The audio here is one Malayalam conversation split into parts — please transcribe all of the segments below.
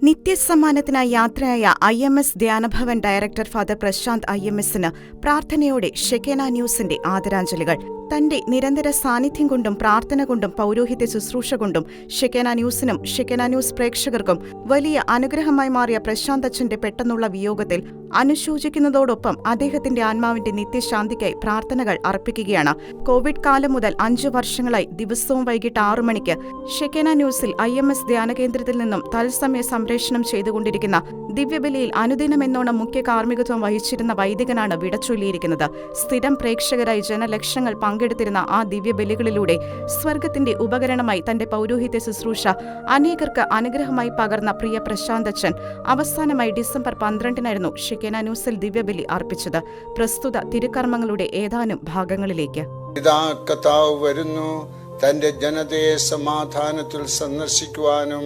നിത്യസമ്മാനത്തിനായി യാത്രയായ IMS ധ്യാനഭവൻ ഡയറക്ടർ ഫാദർ പ്രശാന്ത് IMSന് പ്രാർത്ഥനയോടെ ഷെക്കേന ന്യൂസിന്റെ ആദരാഞ്ജലികൾ. തന്റെ നിരന്തര സാന്നിധ്യം കൊണ്ടും പ്രാർത്ഥന കൊണ്ടും പൗരോഹിത്യ ശുശ്രൂഷ കൊണ്ടും ഷെക്കേന ന്യൂസിനും ഷെക്കേന ന്യൂസ് പ്രേക്ഷകർക്കും വലിയ അനുഗ്രഹമായി മാറിയ പ്രശാന്ത് അച്ഛന്റെ പെട്ടെന്നുള്ള വിയോഗത്തിൽ അനുശോചിക്കുന്നതോടൊപ്പം അദ്ദേഹത്തിന്റെ ആത്മാവിന്റെ നിത്യശാന്തിക്കായി പ്രാർത്ഥനകൾ അർപ്പിക്കുകയാണ്. കോവിഡ് കാലം മുതൽ 5 വർഷങ്ങളായി ദിവസവും വൈകിട്ട് 6 മണിക്ക് ഷെക്കേന ന്യൂസിൽ IMS ധ്യാനകേന്ദ്രത്തിൽ നിന്നും തത്സമയ സംപ്രേഷണം ചെയ്തുകൊണ്ടിരിക്കുന്ന ദിവ്യബലിയിൽ അനുദിനമെന്നോണം മുഖ്യ കാർമ്മികത്വം വഹിച്ചിരുന്ന വൈദികനാണ് വിടചൊല്ലിയിരിക്കുന്നത്. സ്ഥിരം പ്രേക്ഷകരായി ജനലക്ഷങ്ങൾ പങ്കെടുത്തിരുന്ന ആ ദിവ്യബലികളിലൂടെ സ്വർഗത്തിന്റെ ഉപകരണമായി തന്റെ പൗരോഹിത്യ ശുശ്രൂഷ അനേകർക്ക് അനുഗ്രഹമായി പകർന്ന പ്രിയ പ്രശാന്ത് അച്ഛൻ അവസാനമായി ഡിസംബർ 12-നായിരുന്നു ഷെക്കേന ന്യൂസിൽ ദിവ്യബലി അർപ്പിച്ചത്. പ്രസ്തുത തിരുക്കർമ്മങ്ങളുടെ ഏതാനും ഭാഗങ്ങളിലേക്ക്. ഇതാ കർത്താവ് വരുന്നു, തന്റെ ജനതയെ സമാധാനത്തിൽ സന്ദർശിക്കുവാനും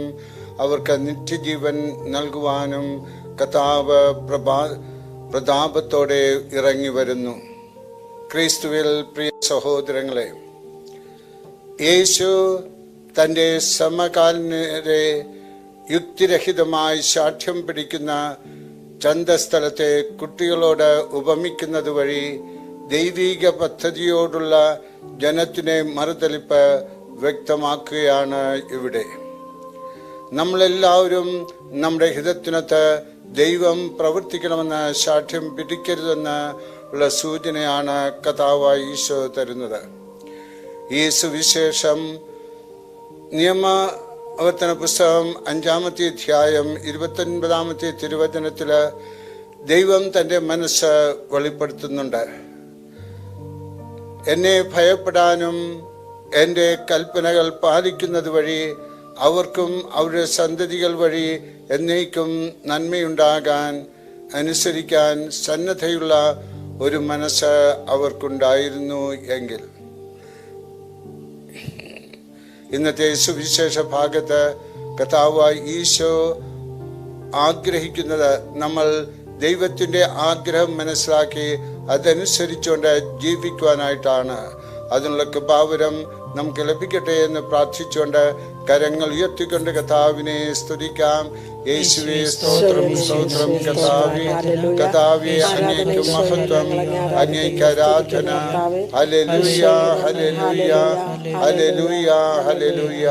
അവർക്ക് നിത്യജീവൻ നൽകുവാനും കർത്താവ് പ്രതാപത്തോടെ ഇറങ്ങി വരുന്നു. ക്രിസ്തുവിൽ പ്രിയ സഹോദരങ്ങളെ, യേശു തന്റെ സമകാലീനരെ യുക്തിരഹിതമായി ശാഠ്യം പിടിക്കുന്ന ചന്തസ്ഥലത്തെ കുട്ടികളോട് ഉപമിക്കുന്നത് വഴി ദൈവിക പദ്ധതിയോടുള്ള ജനത്തിനെ മറുതലിപ്പ് വ്യക്തമാക്കുകയാണ് ഇവിടെ. നമ്മളെല്ലാവരും നമ്മുടെ ഹിതത്തിനൊത്ത് ദൈവം പ്രവർത്തിക്കണമെന്ന് ശാഠ്യം പിടിക്കരുതെന്ന് ഉള്ള സൂചനയാണ് കർത്താവായ ഈശോ തരുന്നത്. ഈ സുവിശേഷം നിയമാവർത്തന പുസ്തകം 5-ാമത്തെ അധ്യായം 29-ാമത്തെ തിരുവചനത്തില് ദൈവം തന്റെ മനസ്സ് വെളിപ്പെടുത്തുന്നുണ്ട്. എന്നെ ഭയപ്പെടാനും എൻ്റെ കൽപ്പനകൾ പാലിക്കുന്നത് വഴി അവർക്കും അവരുടെ സന്തതികൾ വഴി എന്നേക്കും നന്മയുണ്ടാകാൻ അനുസരിക്കാൻ സന്നദ്ധയുള്ള ഒരു മനസ്സ് അവർക്കുണ്ടായിരുന്നു എങ്കിൽ. ഇന്നത്തെ സുവിശേഷ ഭാഗത്ത് കർത്താവായ ഈശോ ആഗ്രഹിക്കുന്നത് നമ്മൾ ദൈവത്തിൻ്റെ ആഗ്രഹം മനസ്സിലാക്കി അതനുസരിച്ചുകൊണ്ട് ജീവിക്കുവാനായിട്ടാണ്. അതിനുള്ള കൃപാവരം നമുക്ക് ലഭിക്കട്ടെ എന്ന് പ്രാർത്ഥിച്ചുകൊണ്ട് കരങ്ങൾ ഉയർത്തിക്കൊണ്ട് കർത്താവിനെ സ്തുതിക്കാം. യേശുവേ സ്തോത്രം, സ്തോത്രം കർത്താവേ, അങ്ങേക്ക് മഹത്വം, അങ്ങേക്ക് ആരാധന. Hallelujah, hallelujah, hallelujah, hallelujah.